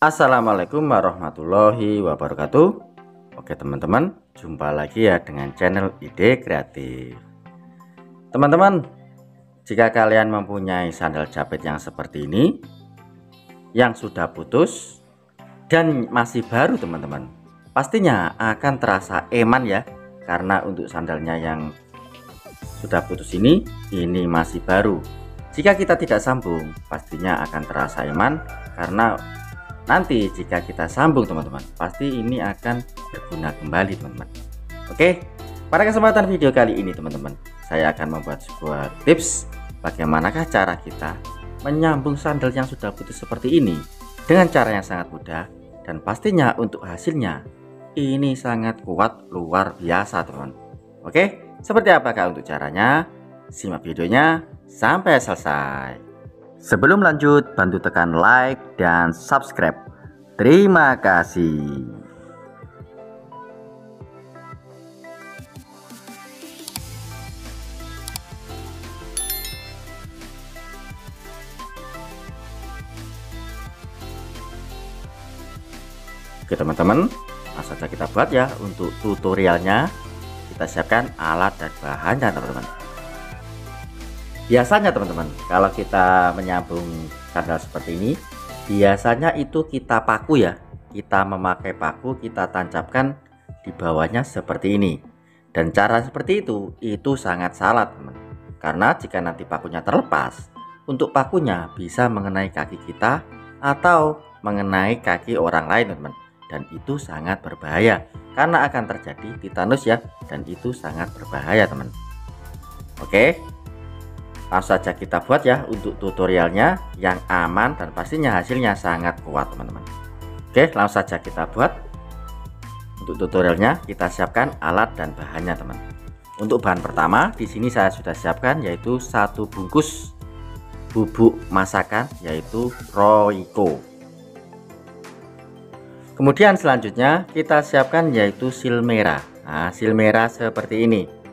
Assalamualaikum warahmatullahi wabarakatuh. Oke teman-teman, jumpa lagi ya dengan channel Ide Kreatif. Teman-teman, jika kalian mempunyai sandal jepit yang seperti ini, yang sudah putus dan masih baru teman-teman, pastinya akan terasa eman ya. Karena untuk sandalnya yang sudah putus ini masih baru. Jika kita tidak sambung, pastinya akan terasa eman karena nanti jika kita sambung teman-teman, pasti ini akan berguna kembali teman-teman. Oke, pada kesempatan video kali ini teman-teman, saya akan membuat sebuah tips bagaimanakah cara kita menyambung sandal yang sudah putus seperti ini dengan cara yang sangat mudah, dan pastinya untuk hasilnya ini sangat kuat luar biasa teman. Oke, seperti apakah untuk caranya? Simak videonya sampai selesai. Sebelum lanjut, bantu tekan like dan subscribe. Terima kasih. Oke teman-teman, langsung saja kita buat ya. Untuk tutorialnya, kita siapkan alat dan bahannya teman-teman. Biasanya teman-teman, kalau kita menyambung sandal seperti ini, biasanya itu kita paku ya. Kita memakai paku, kita tancapkan di bawahnya seperti ini. Dan cara seperti itu sangat salah teman. Karena jika nanti pakunya terlepas, untuk pakunya bisa mengenai kaki kita atau mengenai kaki orang lain teman. Dan itu sangat berbahaya karena akan terjadi tetanus ya. Dan itu sangat berbahaya teman. Oke, langsung saja kita buat ya untuk tutorialnya yang aman dan pastinya hasilnya sangat kuat teman-teman. Oke, langsung saja kita buat. Untuk tutorialnya kita siapkan alat dan bahannya teman. Untuk bahan pertama di sini saya sudah siapkan yaitu 1 bungkus bubuk masakan yaitu Royco. Kemudian selanjutnya kita siapkan yaitu sil merah. Nah, sil merah seperti ini.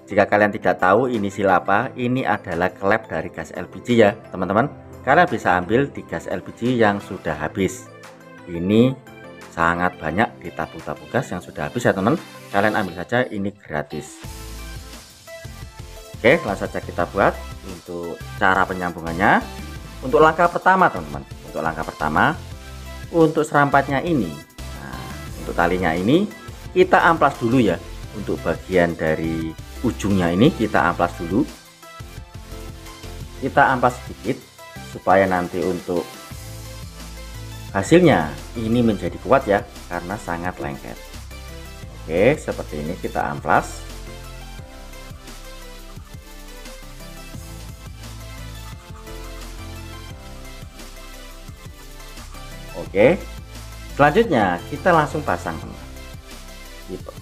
Jika kalian tidak tahu ini sil apa, ini adalah klep dari gas LPG ya teman-teman. Kalian bisa ambil di gas LPG yang sudah habis. Ini sangat banyak di tabung-tabung gas yang sudah habis ya teman. Kalian ambil saja, ini gratis. Oke, langsung saja kita buat. Untuk cara penyambungannya, untuk langkah pertama teman-teman, untuk serampatnya ini, nah, untuk talinya ini kita amplas dulu ya. Untuk bagian dari ujungnya ini kita amplas dulu, kita amplas sedikit supaya nanti untuk hasilnya ini menjadi kuat ya, karena sangat lengket. Oke, seperti ini kita amplas. Oke, selanjutnya kita langsung pasang teman.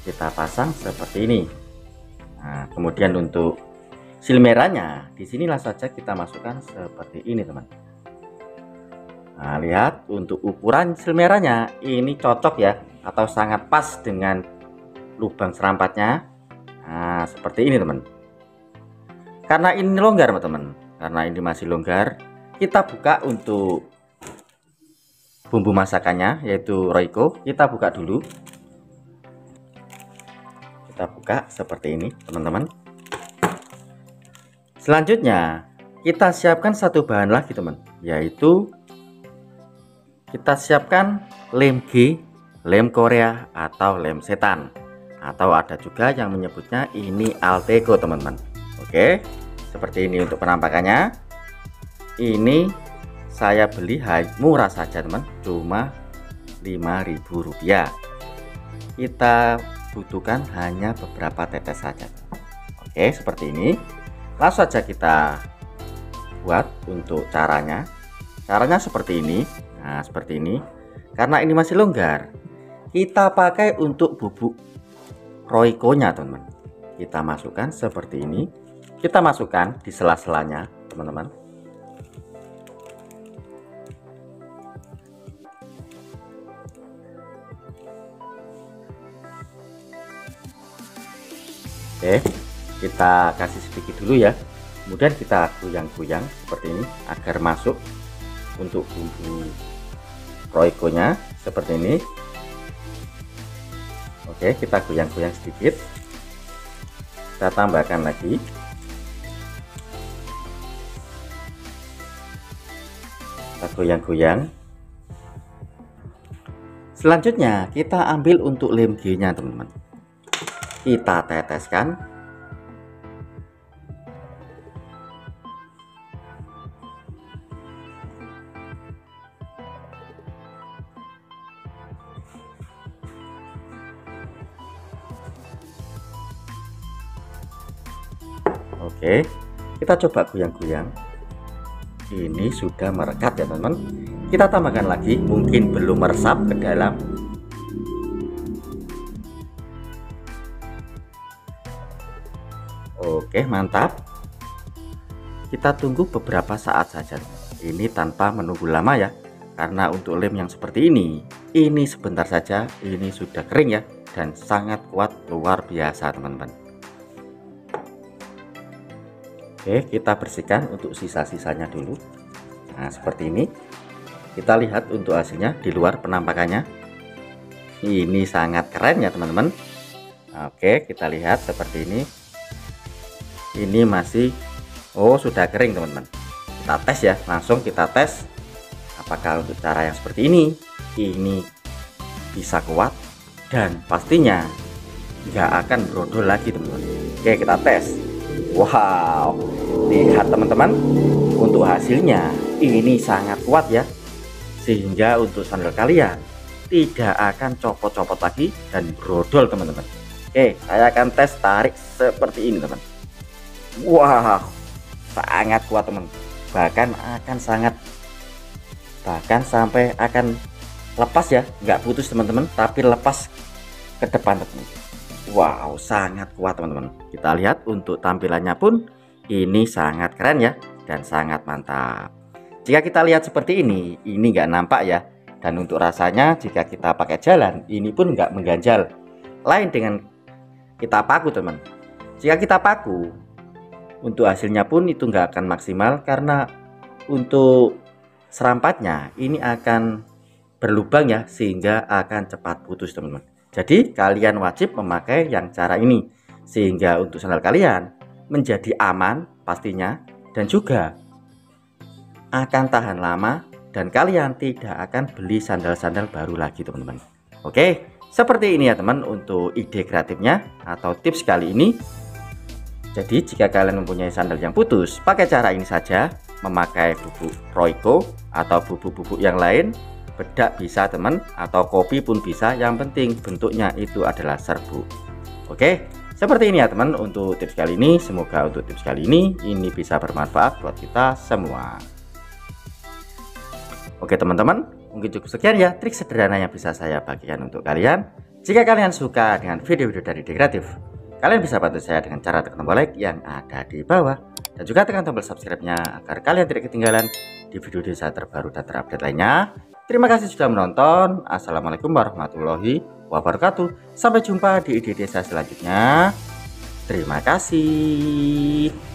Kita pasang seperti ini. Nah, kemudian untuk sil merahnya di sinilah saja kita masukkan seperti ini teman. Nah, lihat untuk ukuran sil merahnya ini cocok ya, atau sangat pas dengan lubang serampatnya. Nah, seperti ini teman. Karena ini longgar teman, karena ini masih longgar, kita buka untuk bumbu masakannya yaitu Royco. Kita buka dulu. Kita buka seperti ini teman-teman. Selanjutnya kita siapkan satu bahan lagi teman, yaitu kita siapkan lem G, lem Korea atau lem setan, atau ada juga yang menyebutnya ini Alteco teman-teman. Oke, seperti ini untuk penampakannya. Ini saya beli murah saja teman, cuma Rp5.000. Kita butuhkan hanya beberapa tetes saja. Oke, seperti ini. Langsung saja kita buat. Untuk caranya seperti ini. Nah, seperti ini. Karena ini masih longgar, kita pakai untuk bubuk Royco nya teman-teman. Kita masukkan seperti ini. Kita masukkan di sela-selanya teman-teman. Oke, kita kasih sedikit dulu ya. Kemudian kita goyang-goyang seperti ini agar masuk untuk bumbu Royco-nya seperti ini. Oke, kita goyang-goyang sedikit, kita tambahkan lagi. Kita goyang-goyang. Selanjutnya kita ambil untuk lem G nya teman-teman, kita teteskan. Oke, kita coba goyang-goyang. Ini sudah merekat ya teman-teman. Kita tambahkan lagi, mungkin belum meresap ke dalam. Oke, mantap. Kita tunggu beberapa saat saja. Ini tanpa menunggu lama ya, karena untuk lem yang seperti ini sebentar saja ini sudah kering ya, dan sangat kuat luar biasa teman-teman. Oke, kita bersihkan untuk sisa-sisanya dulu. Nah, seperti ini. Kita lihat untuk hasilnya di luar penampakannya. Ini sangat keren ya, teman-teman. Oke, kita lihat seperti ini. Ini masih sudah kering, teman-teman. Kita tes ya, langsung kita tes apakah untuk cara yang seperti ini bisa kuat dan pastinya nggak akan brodol lagi, teman-teman. Oke, kita tes. Wow, lihat teman-teman, untuk hasilnya ini sangat kuat ya, sehingga untuk sandal kalian tidak akan copot-copot lagi dan brodol teman-teman. Oke, saya akan tes tarik seperti ini teman. Wow, sangat kuat teman, bahkan sampai akan lepas ya, nggak putus teman-teman, tapi lepas ke depan teman. Wow, sangat kuat teman-teman. Kita lihat untuk tampilannya pun ini sangat keren ya, dan sangat mantap. Jika kita lihat seperti ini nggak nampak ya. Dan untuk rasanya jika kita pakai jalan, ini pun nggak mengganjal. Lain dengan kita paku teman. Jika kita paku, untuk hasilnya pun itu nggak akan maksimal, karena untuk serampatnya ini akan berlubang ya, sehingga akan cepat putus teman-teman. Jadi kalian wajib memakai yang cara ini, sehingga untuk sandal kalian menjadi aman pastinya, dan juga akan tahan lama, dan kalian tidak akan beli sandal-sandal baru lagi teman-teman. Oke, seperti ini ya teman untuk ide kreatifnya atau tips kali ini. Jadi jika kalian mempunyai sandal yang putus, pakai cara ini saja, memakai bubuk Royco atau bubuk-bubuk yang lain. Bedak bisa teman, atau kopi pun bisa, yang penting bentuknya itu adalah serbuk. Oke, seperti ini ya teman untuk tips kali ini. Semoga untuk tips kali ini bisa bermanfaat buat kita semua. Oke teman-teman, mungkin cukup sekian ya trik sederhana yang bisa saya bagikan untuk kalian. Jika kalian suka dengan video-video dari Ide Kreatif, kalian bisa bantu saya dengan cara tekan tombol like yang ada di bawah, dan juga tekan tombol subscribe-nya agar kalian tidak ketinggalan di video-video saya terbaru dan terupdate lainnya. Terima kasih sudah menonton. Assalamualaikum warahmatullahi wabarakatuh. Sampai jumpa di ide-ide saya selanjutnya. Terima kasih.